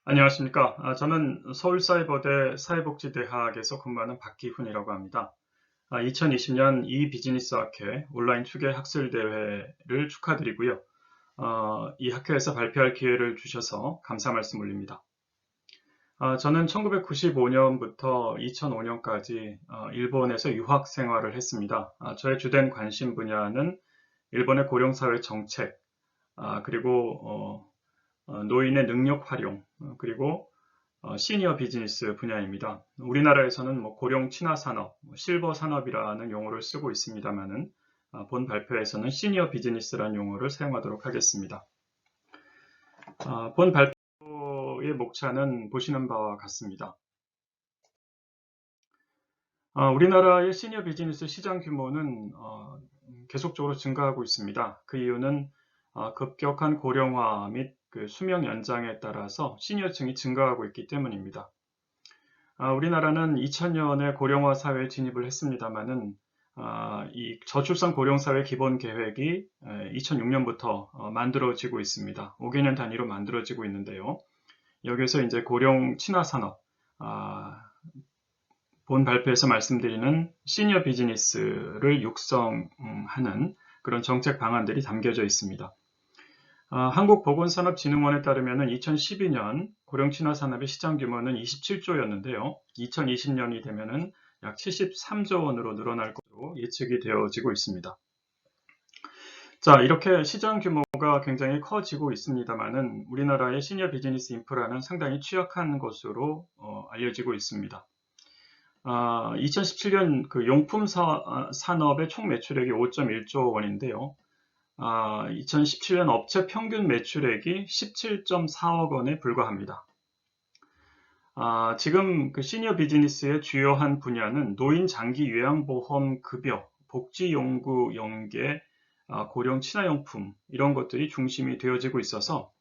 안녕하십니까. 저는 서울사이버대 사회복지대학에서 근무하는 박기훈이라고 합니다. 2020년 이비즈니스학회 온라인 추계 학술대회를 축하드리고요. 이 학회에서 발표할 기회를 주셔서 감사 말씀 올립니다. 저는 1995년부터 2005년까지 일본에서 유학 생활을 했습니다. 저의 주된 관심 분야는 일본의 고령사회 정책, 그리고 노인의 능력 활용, 그리고 시니어 비즈니스 분야입니다. 우리나라에서는 고령 친화 산업, 실버 산업이라는 용어를 쓰고 있습니다만은 본 발표에서는 시니어 비즈니스라는 용어를 사용하도록 하겠습니다. 본 발표의 목차는 보시는 바와 같습니다. 우리나라의 시니어 비즈니스 시장 규모는 계속적으로 증가하고 있습니다. 그 이유는 급격한 고령화 및 그 수명 연장에 따라서 시니어층이 증가하고 있기 때문입니다. 우리나라는 2000년에 고령화 사회에 진입을 했습니다만은 이 저출산 고령사회 기본 계획이 2006년부터 만들어지고 있습니다. 5개년 단위로 만들어지고 있는데요. 여기서 이제 고령 친화 산업, 본 발표에서 말씀드리는 시니어 비즈니스를 육성하는 그런 정책 방안들이 담겨져 있습니다. 한국보건산업진흥원에 따르면 2012년 고령친화 산업의 시장 규모는 27조였는데요. 2020년이 되면 약 73조 원으로 늘어날 것으로 예측이 되어지고 있습니다. 자, 이렇게 시장 규모가 굉장히 커지고 있습니다만은 우리나라의 시니어 비즈니스 인프라는 상당히 취약한 것으로 알려지고 있습니다. 2017년 그 용품 산업의 총 매출액이 5.1조 원인데요. 2017년 업체 평균 매출액이 17.4억 원에 불과합니다. 지금 그 시니어 비즈니스의 주요한 분야는 노인 장기 요양보험 급여, 복지용구 연계, 고령 친화용품 이런 것들이 중심이 되어지고 있어서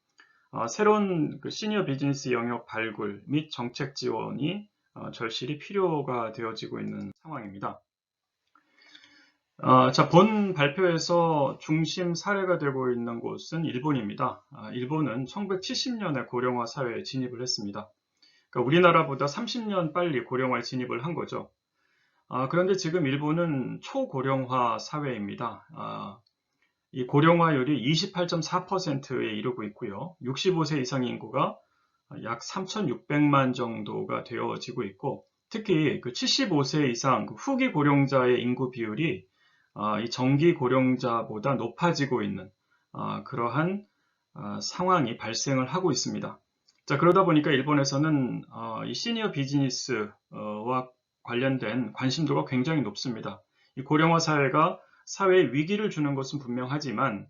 새로운 그 시니어 비즈니스 영역 발굴 및 정책 지원이 절실히 필요가 되어지고 있는 상황입니다. 자, 본 발표에서 중심 사례가 되고 있는 곳은 일본입니다. 일본은 1970년에 고령화 사회에 진입을 했습니다. 그러니까 우리나라보다 30년 빨리 고령화에 진입을 한 거죠. 그런데 지금 일본은 초고령화 사회입니다. 이 고령화율이 28.4%에 이르고 있고요. 65세 이상 인구가 약 3,600만 정도가 되어지고 있고, 특히 그 75세 이상 후기 고령자의 인구 비율이 이 정기 고령자보다 높아지고 있는 그러한 상황이 발생을 하고 있습니다. 자, 그러다 보니까 일본에서는 이 시니어 비즈니스와 관련된 관심도가 굉장히 높습니다. 이 고령화 사회가 사회에 위기를 주는 것은 분명하지만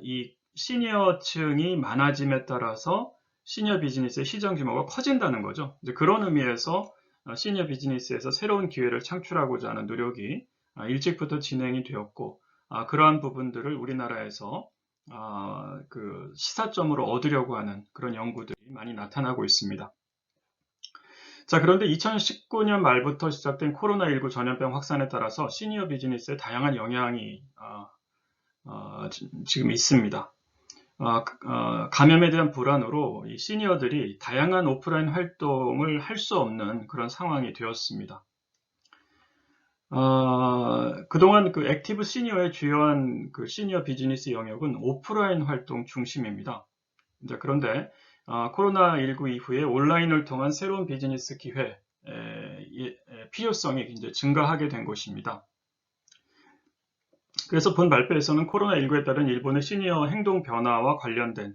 이 시니어층이 많아짐에 따라서 시니어 비즈니스의 시장 규모가 커진다는 거죠. 이제 그런 의미에서 시니어 비즈니스에서 새로운 기회를 창출하고자 하는 노력이 일찍부터 진행이 되었고, 그러한 부분들을 우리나라에서 그 시사점으로 얻으려고 하는 그런 연구들이 많이 나타나고 있습니다. 자, 그런데 2019년 말부터 시작된 코로나19 전염병 확산에 따라서 시니어 비즈니스에 다양한 영향이 지금 있습니다. 감염에 대한 불안으로 이 시니어들이 다양한 오프라인 활동을 할 수 없는 그런 상황이 되었습니다. 그동안 그 액티브 시니어의 주요한 그 시니어 비즈니스 영역은 오프라인 활동 중심입니다. 이제 그런데 코로나19 이후에 온라인을 통한 새로운 비즈니스 기회, 필요성이 이제 증가하게 된 것입니다. 그래서 본 발표에서는 코로나19에 따른 일본의 시니어 행동 변화와 관련된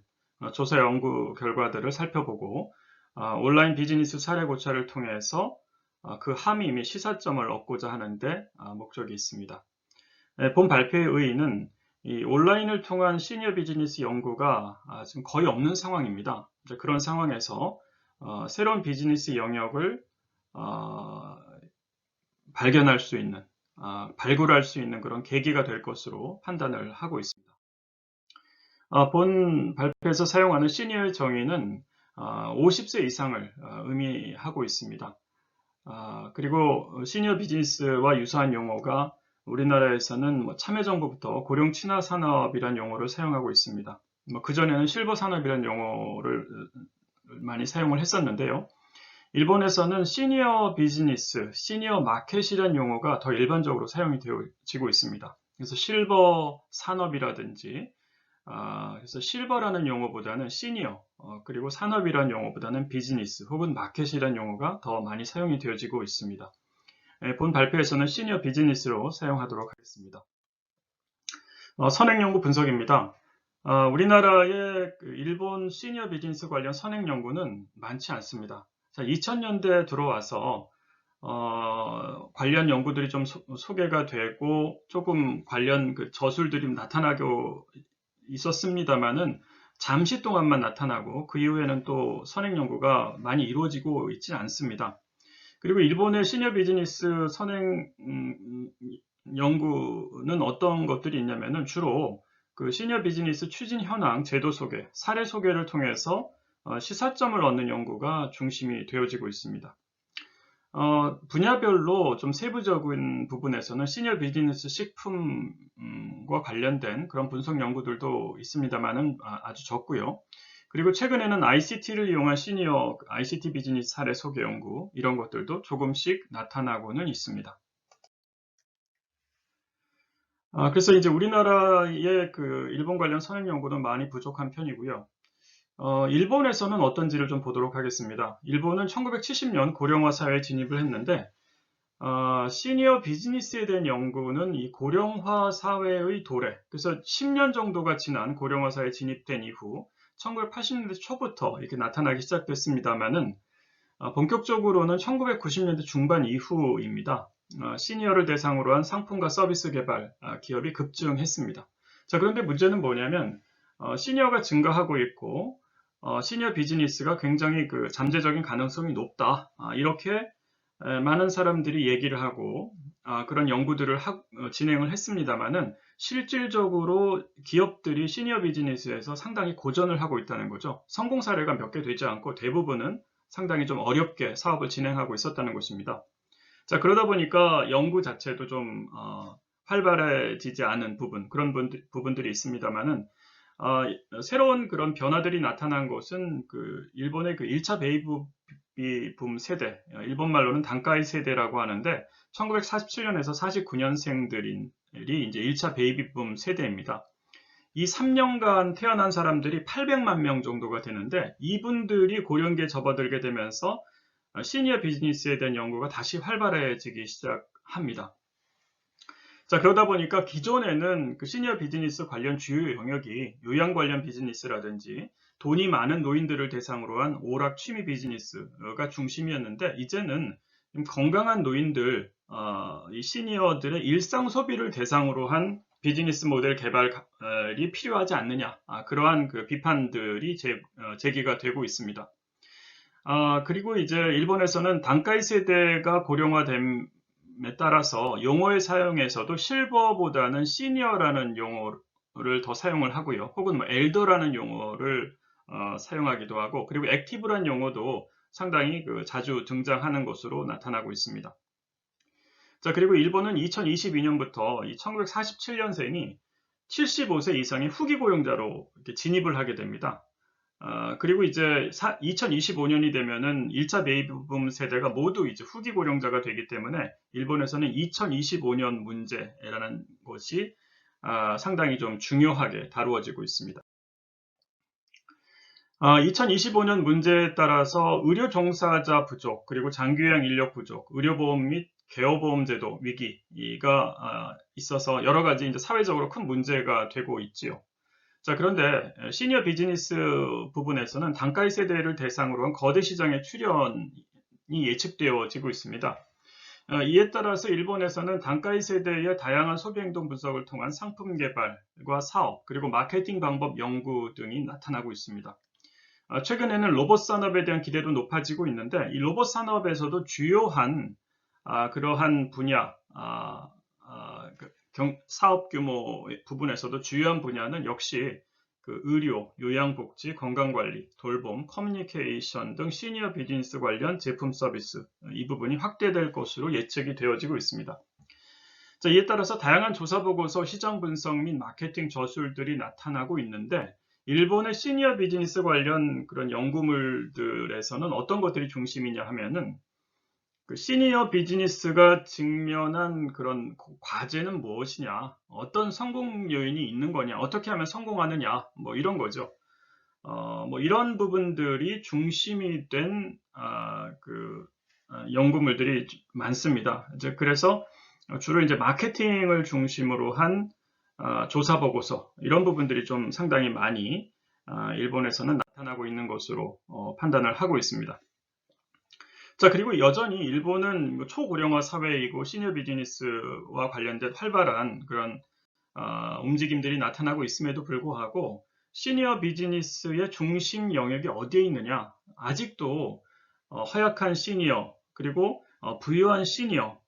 조사 연구 결과들을 살펴보고 온라인 비즈니스 사례 고찰을 통해서 그 함의 및 시사점을 얻고자 하는데 목적이 있습니다. 본 발표의 의의는 이 온라인을 통한 시니어 비즈니스 연구가 지금 거의 없는 상황입니다. 그런 상황에서 새로운 비즈니스 영역을 발견할 수 있는, 발굴할 수 있는 그런 계기가 될 것으로 판단을 하고 있습니다. 본 발표에서 사용하는 시니어의 정의는 50세 이상을 의미하고 있습니다. 그리고 시니어 비즈니스와 유사한 용어가 우리나라에서는 참여정부부터 고령 친화 산업이라는 용어를 사용하고 있습니다. 그전에는 실버 산업이라는 용어를 많이 사용을 했었는데요. 일본에서는 시니어 비즈니스, 시니어 마켓이라는 용어가 더 일반적으로 사용이 되어지고 있습니다. 그래서 실버 산업이라든지, 그래서 실버라는 용어보다는 시니어, 그리고 산업이라는 용어보다는 비즈니스 혹은 마켓이라는 용어가 더 많이 사용이 되어지고 있습니다. 본 발표에서는 시니어 비즈니스로 사용하도록 하겠습니다. 선행 연구 분석입니다. 우리나라의 일본 시니어 비즈니스 관련 선행 연구는 많지 않습니다. 2000년대에 들어와서 관련 연구들이 좀 소개가 되고 조금 관련 저술들이 나타나고 있었습니다만은 잠시 동안만 나타나고 그 이후에는 또 선행 연구가 많이 이루어지고 있지 않습니다. 그리고 일본의 시니어 비즈니스 선행 연구는 어떤 것들이 있냐면은 주로 그 시니어 비즈니스 추진 현황, 제도 소개, 사례 소개를 통해서 시사점을 얻는 연구가 중심이 되어지고 있습니다. 분야별로 좀 세부적인 부분에서는 시니어 비즈니스 식품과 관련된 그런 분석 연구들도 있습니다만은 아주 적고요. 그리고 최근에는 ICT를 이용한 시니어 ICT 비즈니스 사례 소개 연구 이런 것들도 조금씩 나타나고는 있습니다. 그래서 이제 우리나라의 그 일본 관련 선행 연구는 많이 부족한 편이고요. 일본에서는 어떤지를 좀 보도록 하겠습니다. 일본은 1970년 고령화 사회에 진입을 했는데 시니어 비즈니스에 대한 연구는 이 고령화 사회의 도래, 그래서 10년 정도가 지난 고령화 사회에 진입된 이후 1980년대 초부터 이렇게 나타나기 시작됐습니다만은 본격적으로는 1990년대 중반 이후입니다. 시니어를 대상으로 한 상품과 서비스 개발 기업이 급증했습니다. 자, 그런데 문제는 뭐냐면 시니어가 증가하고 있고 시니어 비즈니스가 굉장히 그 잠재적인 가능성이 높다. 이렇게 많은 사람들이 얘기를 하고 그런 연구들을 진행을 했습니다만은 실질적으로 기업들이 시니어 비즈니스에서 상당히 고전을 하고 있다는 거죠. 성공 사례가 몇 개 되지 않고 대부분은 상당히 좀 어렵게 사업을 진행하고 있었다는 것입니다. 자, 그러다 보니까 연구 자체도 좀 활발해지지 않은 그런 부분들이 있습니다만은 새로운 그런 변화들이 나타난 것은 그 일본의 그 1차 베이비 붐 세대, 일본 말로는 단카이 세대라고 하는데 1947년에서 49년생들이 이제 1차 베이비 붐 세대입니다. 이 3년간 태어난 사람들이 800만 명 정도가 되는데 이분들이 고령기에 접어들게 되면서 시니어 비즈니스에 대한 연구가 다시 활발해지기 시작합니다. 자, 그러다 보니까 기존에는 그 시니어 비즈니스 관련 주요 영역이 요양 관련 비즈니스라든지 돈이 많은 노인들을 대상으로 한 오락 취미 비즈니스가 중심이었는데 이제는 건강한 노인들, 이 시니어들의 일상 소비를 대상으로 한 비즈니스 모델 개발이 필요하지 않느냐, 그러한 그 비판들이 제기가 되고 있습니다. 그리고 이제 일본에서는 단카이 세대가 고령화됨에 따라서 용어의 사용에서도 실버보다는 시니어라는 용어를 더 사용을 하고요. 혹은 뭐 엘더라는 용어를 사용하기도 하고, 그리고 액티브라는 용어도 상당히 자주 등장하는 것으로 나타나고 있습니다. 자, 그리고 일본은 2022년부터 1947년생이 75세 이상의 후기 고령자로 이렇게 진입을 하게 됩니다. 그리고 이제 2025년이 되면은 1차 베이비붐 세대가 모두 이제 후기 고령자가 되기 때문에 일본에서는 2025년 문제라는 것이 상당히 좀 중요하게 다루어지고 있습니다. 2025년 문제에 따라서 의료 종사자 부족, 그리고 장기요양 인력 부족, 의료보험 및 개업보험 제도 위기가 있어서 여러 가지 이제 사회적으로 큰 문제가 되고 있지요. 자, 그런데 시니어 비즈니스 부분에서는 단가이 세대를 대상으로 한 거대 시장의 출현이 예측되어지고 있습니다. 이에 따라서 일본에서는 단가이 세대의 다양한 소비 행동 분석을 통한 상품 개발과 사업, 그리고 마케팅 방법 연구 등이 나타나고 있습니다. 최근에는 로봇 산업에 대한 기대도 높아지고 있는데 이 로봇 산업에서도 주요한 그러한 분야, 사업 규모 부분에서도 주요한 분야는 역시 그 의료, 요양복지, 건강관리, 돌봄, 커뮤니케이션 등 시니어 비즈니스 관련 제품 서비스 이 부분이 확대될 것으로 예측이 되어지고 있습니다. 자, 이에 따라서 다양한 조사 보고서, 시장 분석 및 마케팅 저술들이 나타나고 있는데 일본의 시니어 비즈니스 관련 그런 연구물들에서는 어떤 것들이 중심이냐 하면은 그 시니어 비즈니스가 직면한 그런 과제는 무엇이냐, 어떤 성공 요인이 있는 거냐, 어떻게 하면 성공하느냐, 뭐 이런 거죠. 뭐 이런 부분들이 중심이 된 연구물들이 많습니다. 이제 그래서 주로 이제 마케팅을 중심으로 한 조사 보고서 이런 부분들이 좀 상당히 많이 일본에서는 나타나고 있는 것으로 판단을 하고 있습니다. 자, 그리고 여전히 일본은 뭐 초고령화 사회이고 시니어 비즈니스와 관련된 활발한 그런 움직임들이 나타나고 있음에도 불구하고 시니어 비즈니스의 중심 영역이 어디에 있느냐? 아직도 허약한 시니어 그리고 부유한 시니어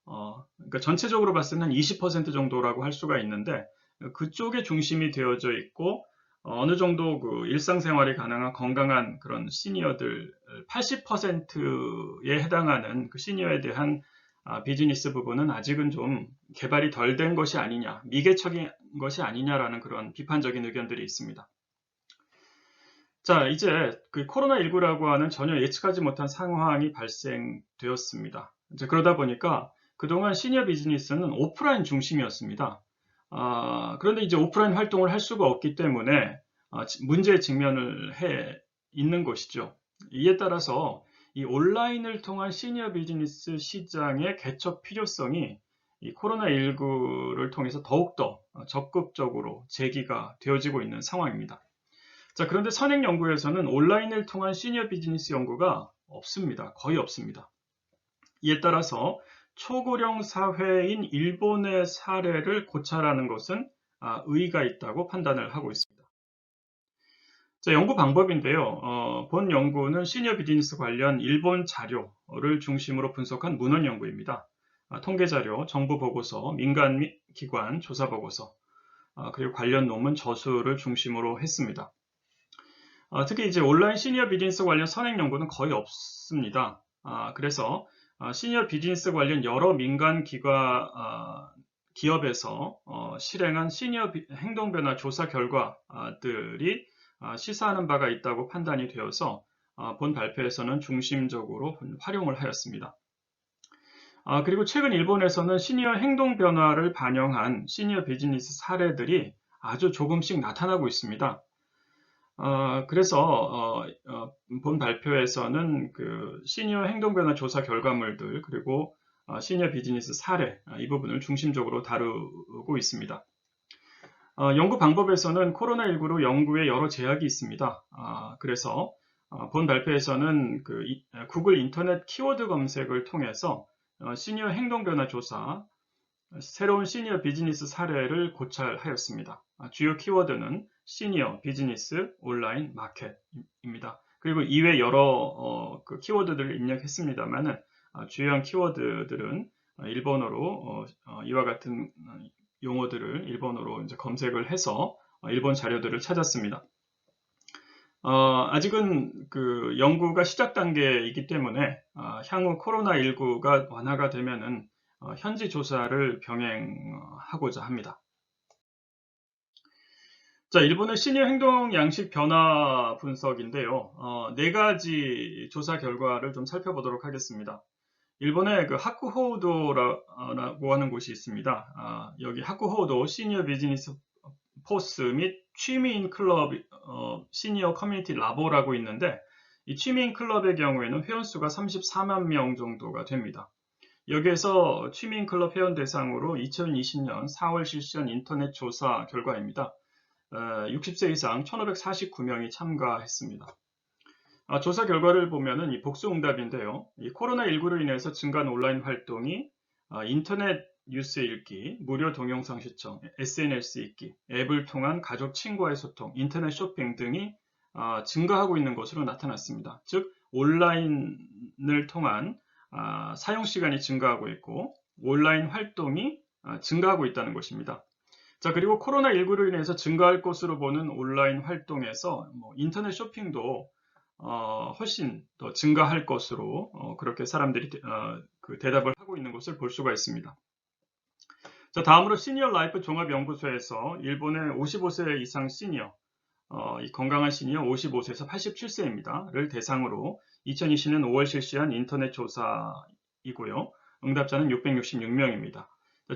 그러니까 전체적으로 봤을 때는 20% 정도라고 할 수가 있는데 그쪽에 중심이 되어져 있고 어느 정도 그 일상생활이 가능한 건강한 그런 시니어들 80%에 해당하는 그 시니어에 대한 비즈니스 부분은 아직은 좀 개발이 덜 된 것이 아니냐, 미개척인 것이 아니냐라는 그런 비판적인 의견들이 있습니다. 자, 이제 그 코로나19라고 하는 전혀 예측하지 못한 상황이 발생되었습니다. 이제 그러다 보니까 그동안 시니어 비즈니스는 오프라인 중심이었습니다. 그런데 이제 오프라인 활동을 할 수가 없기 때문에 문제에 직면을 해 있는 것이죠. 이에 따라서 이 온라인을 통한 시니어 비즈니스 시장의 개척 필요성이 이 코로나19를 통해서 더욱더 적극적으로 제기가 되어지고 있는 상황입니다. 자, 그런데 선행 연구에서는 온라인을 통한 시니어 비즈니스 연구가 없습니다. 거의 없습니다. 이에 따라서 초고령 사회인 일본의 사례를 고찰하는 것은 의의가 있다고 판단을 하고 있습니다. 자, 연구 방법인데요. 본 연구는 시니어 비즈니스 관련 일본 자료를 중심으로 분석한 문헌 연구입니다. 통계 자료, 정부 보고서, 민간 기관 조사 보고서, 그리고 관련 논문 저수를 중심으로 했습니다. 특히 이제 온라인 시니어 비즈니스 관련 선행 연구는 거의 없습니다. 그래서 시니어 비즈니스 관련 여러 민간 기업에서 실행한 시니어 행동 변화 조사 결과들이 시사하는 바가 있다고 판단이 되어서 본 발표에서는 중심적으로 활용을 하였습니다. 그리고 최근 일본에서는 시니어 행동 변화를 반영한 시니어 비즈니스 사례들이 아주 조금씩 나타나고 있습니다. 그래서 본 발표에서는 그 시니어 행동 변화 조사 결과물들 그리고 시니어 비즈니스 사례 이 부분을 중심적으로 다루고 있습니다. 연구 방법에서는 코로나19로 연구에 여러 제약이 있습니다. 그래서 본 발표에서는 그 구글 인터넷 키워드 검색을 통해서 시니어 행동 변화 조사, 새로운 시니어 비즈니스 사례를 고찰하였습니다. 주요 키워드는 시니어, 비즈니스, 온라인, 마켓입니다. 그리고 이외 여러 그 키워드들을 입력했습니다만 주요한 키워드들은 일본어로 이와 같은 용어들을 일본어로 이제 검색을 해서 일본 자료들을 찾았습니다. 아직은 그 연구가 시작 단계이기 때문에 향후 코로나19가 완화가 되면은 현지 조사를 병행하고자 합니다. 자, 일본의 시니어 행동 양식 변화 분석인데요. 4가지 조사 결과를 좀 살펴보도록 하겠습니다. 일본의 그 하쿠호우도라고 하는 곳이 있습니다. 여기 하쿠호우도 시니어 비즈니스 포스 및 취미인 클럽 시니어 커뮤니티 라보라고 있는데 이 취미인 클럽의 경우에는 회원수가 34만 명 정도가 됩니다. 여기에서 취미인 클럽 회원 대상으로 2020년 4월 실시한 인터넷 조사 결과입니다. 60세 이상 1,549명이 참가했습니다. 조사 결과를 보면은 이 복수응답인데요. 이 코로나19로 인해서 증가한 온라인 활동이 인터넷 뉴스 읽기, 무료 동영상 시청, SNS 읽기, 앱을 통한 가족 친구와의 소통, 인터넷 쇼핑 등이 증가하고 있는 것으로 나타났습니다. 즉 온라인을 통한 사용 시간이 증가하고 있고 온라인 활동이 증가하고 있다는 것입니다. 자, 그리고 코로나19로 인해서 증가할 것으로 보는 온라인 활동에서 인터넷 쇼핑도 훨씬 더 증가할 것으로 그렇게 사람들이 그 대답을 하고 있는 것을 볼 수가 있습니다. 자, 다음으로 시니어 라이프 종합연구소에서 일본의 55세 이상 시니어 이 건강한 시니어 55세에서 87세입니다.를 대상으로 2020년 5월 실시한 인터넷 조사이고요. 응답자는 666명입니다.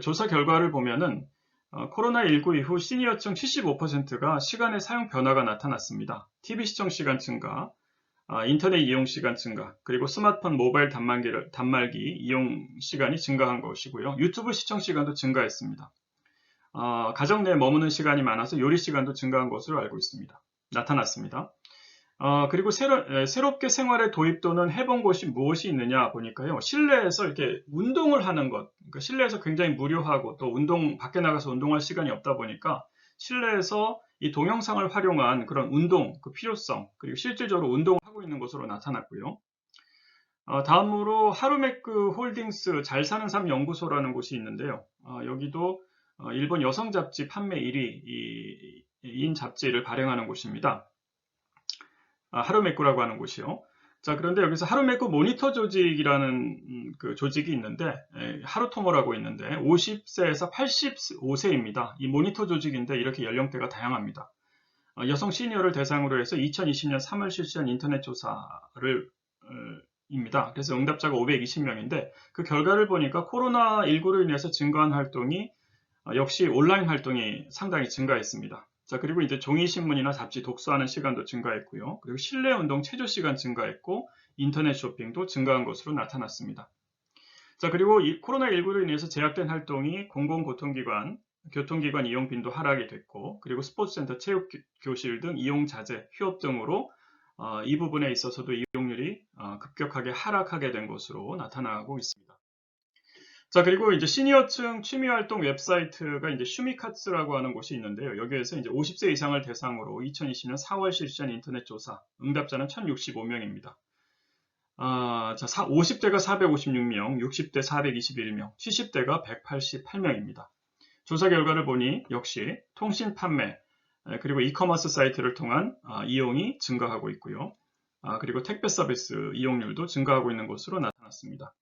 조사 결과를 보면은 코로나19 이후 시니어층 75%가 시간의 사용 변화가 나타났습니다. TV 시청 시간 증가, 인터넷 이용 시간 증가, 그리고 스마트폰 모바일 단말기 이용 시간이 증가한 것이고요. 유튜브 시청 시간도 증가했습니다. 가정 내에 머무는 시간이 많아서 요리 시간도 증가한 것으로 알고 있습니다. 나타났습니다. 그리고 새롭게 생활에 도입되는 해본 것이 무엇이 있느냐 보니까요. 실내에서 이렇게 운동을 하는 것, 그러니까 실내에서 굉장히 무료하고 또 밖에 나가서 운동할 시간이 없다 보니까 실내에서 이 동영상을 활용한 그런 운동, 그 필요성, 그리고 실질적으로 운동을 하고 있는 것으로 나타났고요. 다음으로 하루메크 홀딩스 잘 사는 삶 연구소라는 곳이 있는데요. 여기도 일본 여성 잡지 판매 1위인 잡지를 발행하는 곳입니다. 하루메꾸라고 하는 곳이요. 자, 그런데 여기서 하루메꾸 모니터 조직이라는 그 조직이 있는데, 하루토모라고 있는데, 50세에서 85세입니다. 이 모니터 조직인데 이렇게 연령대가 다양합니다. 여성 시니어를 대상으로 해서 2020년 3월 실시한 인터넷 조사를 입니다. 그래서 응답자가 520명인데 그 결과를 보니까 코로나19로 인해서 증가한 활동이 역시 온라인 활동이 상당히 증가했습니다. 자, 그리고 이제 종이신문이나 잡지 독서하는 시간도 증가했고요. 그리고 실내 운동 체조 시간 증가했고 인터넷 쇼핑도 증가한 것으로 나타났습니다. 자, 그리고 이 코로나19로 인해서 제약된 활동이 공공교통기관 이용 빈도 하락이 됐고, 그리고 스포츠센터, 체육교실 등 이용 자제, 휴업 등으로 이 부분에 있어서도 이용률이 급격하게 하락하게 된 것으로 나타나고 있습니다. 자, 그리고 이제 시니어층 취미활동 웹사이트가 이제 슈미카츠라고 하는 곳이 있는데요. 여기에서 이제 50세 이상을 대상으로 2020년 4월 실시한 인터넷 조사, 응답자는 1065명입니다. 자, 50대가 456명, 60대 421명, 70대가 188명입니다. 조사 결과를 보니 역시 통신 판매, 그리고 이커머스 사이트를 통한 이용이 증가하고 있고요. 그리고 택배 서비스 이용률도 증가하고 있는 것으로 나타났습니다.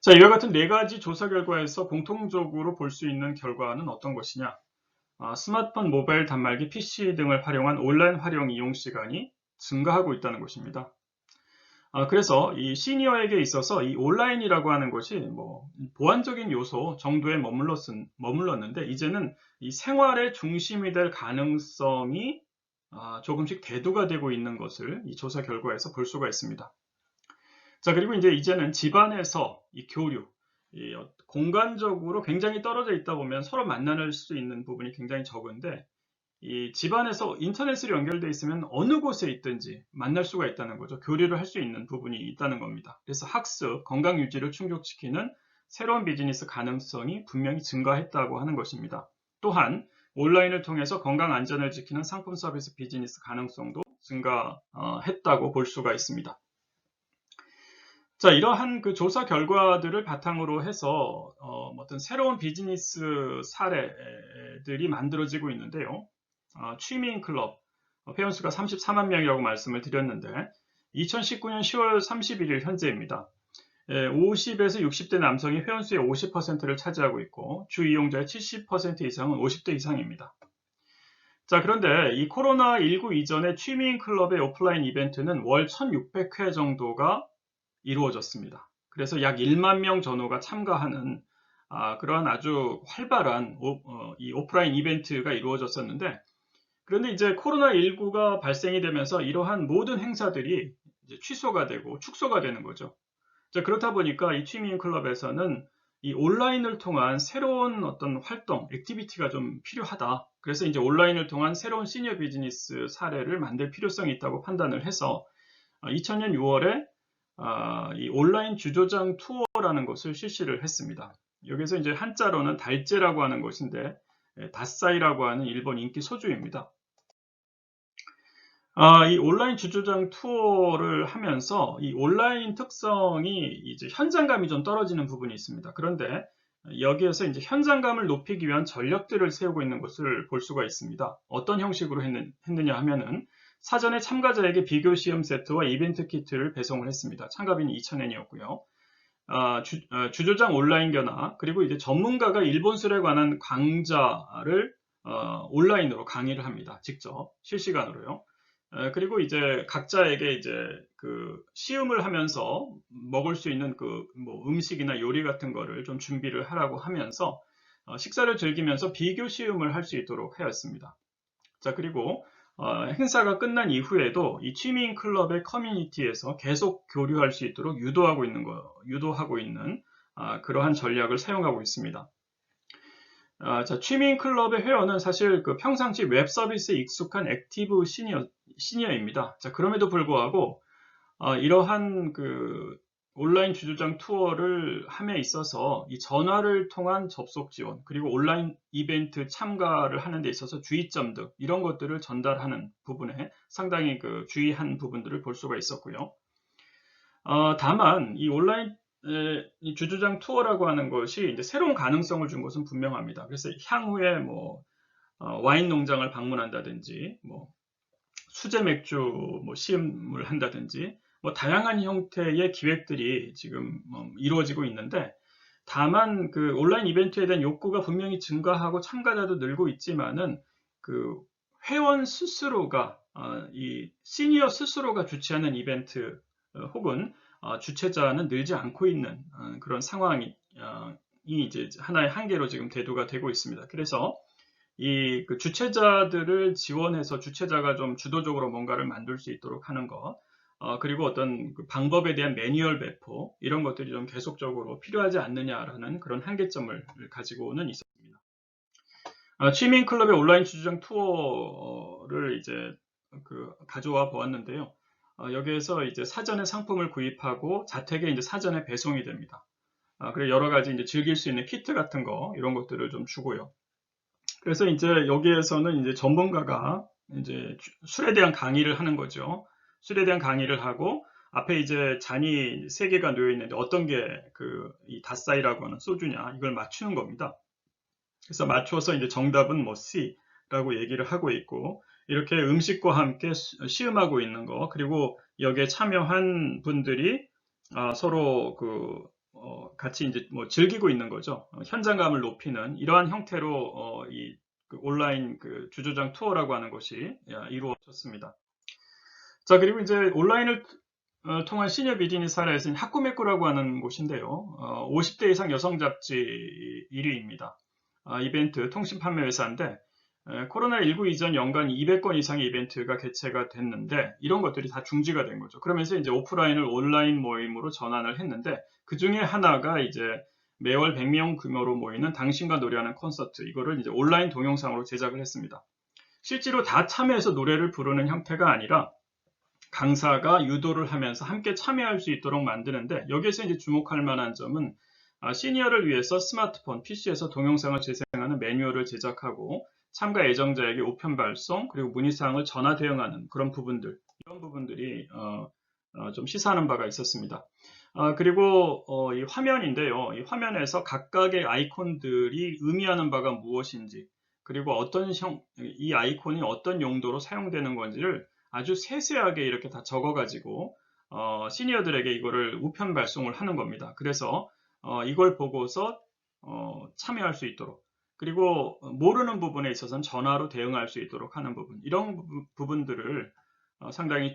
자, 이와 같은 네 가지 조사 결과에서 공통적으로 볼 수 있는 결과는 어떤 것이냐? 스마트폰, 모바일 단말기, PC 등을 활용한 온라인 활용 이용 시간이 증가하고 있다는 것입니다. 그래서 이 시니어에게 있어서 이 온라인이라고 하는 것이 보완적인 요소 정도에 머물렀는데 이제는 이 생활의 중심이 될 가능성이 조금씩 대두가 되고 있는 것을 이 조사 결과에서 볼 수가 있습니다. 자, 그리고 이제는 집안에서 이 교류, 공간적으로 굉장히 떨어져 있다 보면 서로 만날 수 있는 부분이 굉장히 적은데 이 집안에서 인터넷으로 연결되어 있으면 어느 곳에 있든지 만날 수가 있다는 거죠. 교류를 할 수 있는 부분이 있다는 겁니다. 그래서 학습, 건강 유지를 충족시키는 새로운 비즈니스 가능성이 분명히 증가했다고 하는 것입니다. 또한 온라인을 통해서 건강 안전을 지키는 상품 서비스 비즈니스 가능성도 증가했다고 볼 수가 있습니다. 자, 이러한 그 조사 결과들을 바탕으로 해서 어떤 새로운 비즈니스 사례들이 만들어지고 있는데요. 취미인 클럽 회원수가 34만 명이라고 말씀을 드렸는데 2019년 10월 31일 현재입니다. 50에서 60대 남성이 회원수의 50%를 차지하고 있고 주 이용자의 70% 이상은 50대 이상입니다. 자, 그런데 이 코로나19 이전에 취미인 클럽의 오프라인 이벤트는 월 1600회 정도가 이루어졌습니다. 그래서 약 1만 명 전후가 참가하는 그러한 아주 활발한 이 오프라인 이벤트가 이루어졌었는데 그런데 이제 코로나19가 발생이 되면서 이러한 모든 행사들이 이제 취소가 되고 축소가 되는 거죠. 자, 그렇다 보니까 이 취미인 클럽에서는 이 온라인을 통한 새로운 어떤 활동, 액티비티가 좀 필요하다. 그래서 이제 온라인을 통한 새로운 시니어 비즈니스 사례를 만들 필요성이 있다고 판단을 해서 2000년 6월에 이 온라인 주조장 투어라는 것을 실시를 했습니다. 여기서 이제 한자로는 달제라고 하는 것인데 다사이라고 하는 일본 인기 소주입니다. 이 온라인 주조장 투어를 하면서 이 온라인 특성이 이제 현장감이 좀 떨어지는 부분이 있습니다. 그런데 여기에서 이제 현장감을 높이기 위한 전략들을 세우고 있는 것을 볼 수가 있습니다. 어떤 형식으로 했느냐 하면은 사전에 참가자에게 비교 시험 세트와 이벤트 키트를 배송을 했습니다. 참가비는 2,000엔이었고요. 주조장 온라인 견학, 그리고 이제 전문가가 일본 술에 관한 강좌를 온라인으로 강의를 합니다. 직접 실시간으로요. 그리고 이제 각자에게 이제 그 시음을 하면서 먹을 수 있는 그 뭐 음식이나 요리 같은 거를 좀 준비를 하라고 하면서 식사를 즐기면서 비교 시음을 할 수 있도록 하였습니다. 자, 그리고 행사가 끝난 이후에도 이 취미인 클럽의 커뮤니티에서 계속 교류할 수 있도록 유도하고 있는 그러한 전략을 사용하고 있습니다. 자, 취미인 클럽의 회원은 사실 그 평상시 웹 서비스에 익숙한 액티브 시니어입니다. 자, 그럼에도 불구하고 이러한 그 온라인 주주장 투어를 함에 있어서 이 전화를 통한 접속 지원, 그리고 온라인 이벤트 참가를 하는 데 있어서 주의점 등 이런 것들을 전달하는 부분에 상당히 그 주의한 부분들을 볼 수가 있었고요. 다만 이 온라인 이 주주장 투어라고 하는 것이 이제 새로운 가능성을 준 것은 분명합니다. 그래서 향후에 뭐 와인 농장을 방문한다든지, 뭐 수제 맥주 뭐 시음을 한다든지, 뭐 다양한 형태의 기획들이 지금 이루어지고 있는데, 다만 그 온라인 이벤트에 대한 욕구가 분명히 증가하고 참가자도 늘고 있지만은 그 회원 스스로가 이 시니어 스스로가 주최하는 이벤트 혹은 주최자는 늘지 않고 있는 그런 상황이 이제 하나의 한계로 지금 대두가 되고 있습니다. 그래서 이 그 주최자들을 지원해서 주최자가 좀 주도적으로 뭔가를 만들 수 있도록 하는 것, 그리고 어떤 그 방법에 대한 매뉴얼 배포, 이런 것들이 좀 계속적으로 필요하지 않느냐라는 그런 한계점을 가지고는 있었습니다. 취미인 클럽의 온라인 주주장 투어를 이제 그 가져와 보았는데요. 여기에서 이제 사전에 상품을 구입하고 자택에 이제 사전에 배송이 됩니다. 그리고 여러 가지 이제 즐길 수 있는 키트 같은 거, 이런 것들을 좀 주고요. 그래서 이제 여기에서는 이제 전문가가 이제 술에 대한 강의를 하는 거죠. 술에 대한 강의를 하고 앞에 이제 잔이 3개가 놓여 있는데 어떤 게 그 이 닷사이라고 하는 소주냐, 이걸 맞추는 겁니다. 그래서 맞춰서 이제 정답은 뭐 C라고 얘기를 하고 있고, 이렇게 음식과 함께 시음하고 있는 거, 그리고 여기에 참여한 분들이 서로 그 같이 이제 뭐 즐기고 있는 거죠. 현장감을 높이는 이러한 형태로 그 온라인 그 주조장 투어라고 하는 것이 이루어졌습니다. 자, 그리고 이제 온라인을 통한 시니어 비즈니스 사례에서는 하쿠메쿠라고 하는 곳인데요. 50대 이상 여성 잡지 1위입니다. 이벤트 통신 판매 회사인데 코로나19 이전 연간 200건 이상의 이벤트가 개최가 됐는데 이런 것들이 다 중지가 된 거죠. 그러면서 이제 오프라인을 온라인 모임으로 전환을 했는데 그 중에 하나가 이제 매월 100명 규모로 모이는 당신과 노래하는 콘서트, 이거를 이제 온라인 동영상으로 제작을 했습니다. 실제로 다 참여해서 노래를 부르는 형태가 아니라 강사가 유도를 하면서 함께 참여할 수 있도록 만드는데, 여기에서 이제 주목할 만한 점은 시니어를 위해서 스마트폰, PC에서 동영상을 재생하는 매뉴얼을 제작하고 참가 예정자에게 우편 발송, 그리고 문의사항을 전화 대응하는 그런 부분들, 이런 부분들이 좀 시사하는 바가 있었습니다. 그리고 이 화면인데요. 이 화면에서 각각의 아이콘들이 의미하는 바가 무엇인지, 그리고 이 아이콘이 어떤 용도로 사용되는 건지를 아주 세세하게 이렇게 다 적어가지고 시니어들에게 이거를 우편 발송을 하는 겁니다. 그래서 이걸 보고서 참여할 수 있도록, 그리고 모르는 부분에 있어서는 전화로 대응할 수 있도록 하는 부분, 이런 부분들을 상당히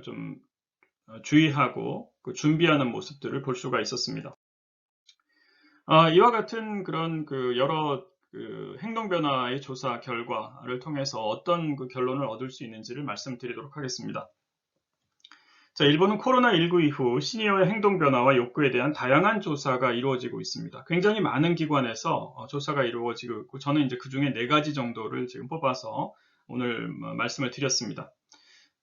좀 주의하고 준비하는 모습들을 볼 수가 있었습니다. 이와 같은 그런 여러 행동 변화의 조사 결과를 통해서 어떤 결론을 얻을 수 있는지를 말씀드리도록 하겠습니다. 자, 일본은 코로나19 이후 시니어의 행동 변화와 욕구에 대한 다양한 조사가 이루어지고 있습니다. 굉장히 많은 기관에서 조사가 이루어지고 있고, 저는 이제 그 중에 4가지 정도를 지금 뽑아서 오늘 말씀을 드렸습니다.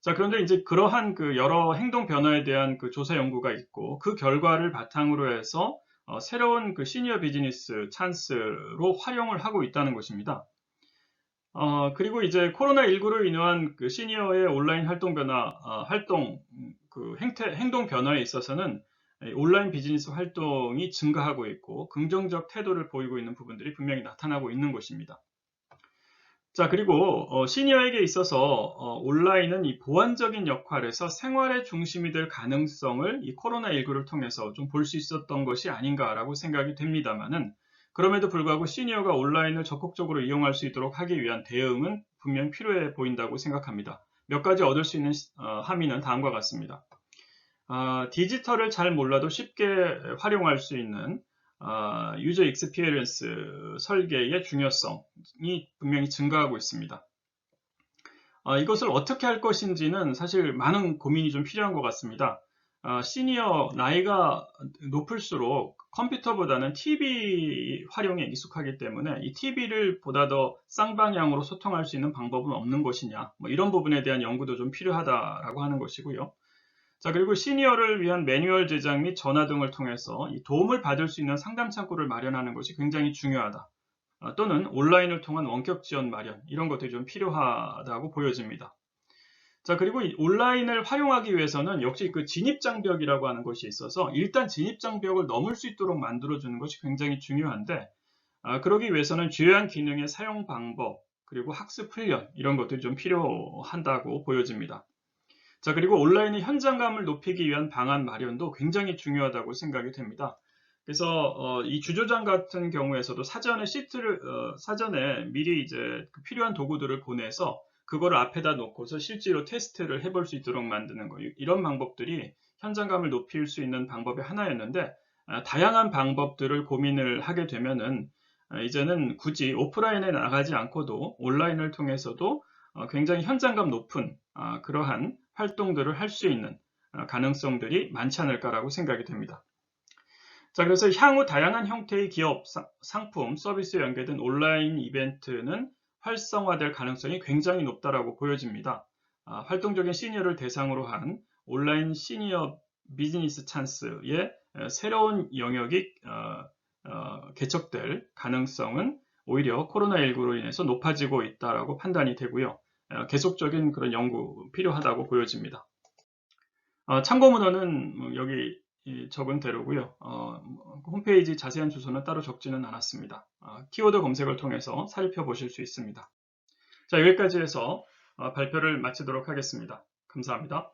자, 그런데 이제 그러한 여러 행동 변화에 대한 조사 연구가 있고, 그 결과를 바탕으로 해서 새로운 시니어 비즈니스 찬스로 활용을 하고 있다는 것입니다. 그리고 이제 코로나19로 인한 시니어의 온라인 활동 변화, 행동 변화에 있어서는 온라인 비즈니스 활동이 증가하고 있고 긍정적 태도를 보이고 있는 부분들이 분명히 나타나고 있는 것입니다. 자, 그리고 시니어에게 있어서 온라인은 이 보완적인 역할에서 생활의 중심이 될 가능성을 이 코로나19를 통해서 좀 볼 수 있었던 것이 아닌가라고 생각이 됩니다만은, 그럼에도 불구하고 시니어가 온라인을 적극적으로 이용할 수 있도록 하기 위한 대응은 분명 필요해 보인다고 생각합니다. 몇 가지 얻을 수 있는 함의는 다음과 같습니다. 디지털을 잘 몰라도 쉽게 활용할 수 있는 유저 익스피리언스 설계의 중요성이 분명히 증가하고 있습니다. 이것을 어떻게 할 것인지는 사실 많은 고민이 좀 필요한 것 같습니다. 시니어 나이가 높을수록 컴퓨터보다는 TV 활용에 익숙하기 때문에 이 TV를 보다 더 쌍방향으로 소통할 수 있는 방법은 없는 것이냐, 뭐 이런 부분에 대한 연구도 좀 필요하다라고 하는 것이고요. 자, 그리고 시니어를 위한 매뉴얼 제작 및 전화 등을 통해서 이 도움을 받을 수 있는 상담 창구를 마련하는 것이 굉장히 중요하다. 또는 온라인을 통한 원격 지원 마련, 이런 것들이 좀 필요하다고 보여집니다. 자, 그리고 이 온라인을 활용하기 위해서는 역시 그 진입장벽이라고 하는 것이 있어서 일단 진입장벽을 넘을 수 있도록 만들어주는 것이 굉장히 중요한데, 그러기 위해서는 주요한 기능의 사용 방법, 그리고 학습 훈련, 이런 것들이 좀 필요한다고 보여집니다. 자, 그리고 온라인의 현장감을 높이기 위한 방안 마련도 굉장히 중요하다고 생각이 됩니다. 그래서 이 주조장 같은 경우에서도 사전에 미리 이제 그 필요한 도구들을 보내서 그거를 앞에다 놓고서 실제로 테스트를 해볼 수 있도록 만드는 거, 이런 방법들이 현장감을 높일 수 있는 방법의 하나였는데, 다양한 방법들을 고민을 하게 되면은 이제는 굳이 오프라인에 나가지 않고도 온라인을 통해서도 굉장히 현장감 높은 그러한 활동들을 할 수 있는 가능성들이 많지 않을까라고 생각이 됩니다. 자, 그래서 향후 다양한 형태의 기업, 상품, 서비스에 연계된 온라인 이벤트는 활성화될 가능성이 굉장히 높다라고 보여집니다. 활동적인 시니어를 대상으로 한 온라인 시니어 비즈니스 찬스의 새로운 영역이 개척될 가능성은 오히려 코로나19로 인해서 높아지고 있다라고 판단이 되고요. 계속적인 그런 연구 필요하다고 보여집니다. 참고 문헌은 여기 적은 대로고요. 홈페이지 자세한 주소는 따로 적지는 않았습니다. 키워드 검색을 통해서 살펴보실 수 있습니다. 자, 여기까지 해서 발표를 마치도록 하겠습니다. 감사합니다.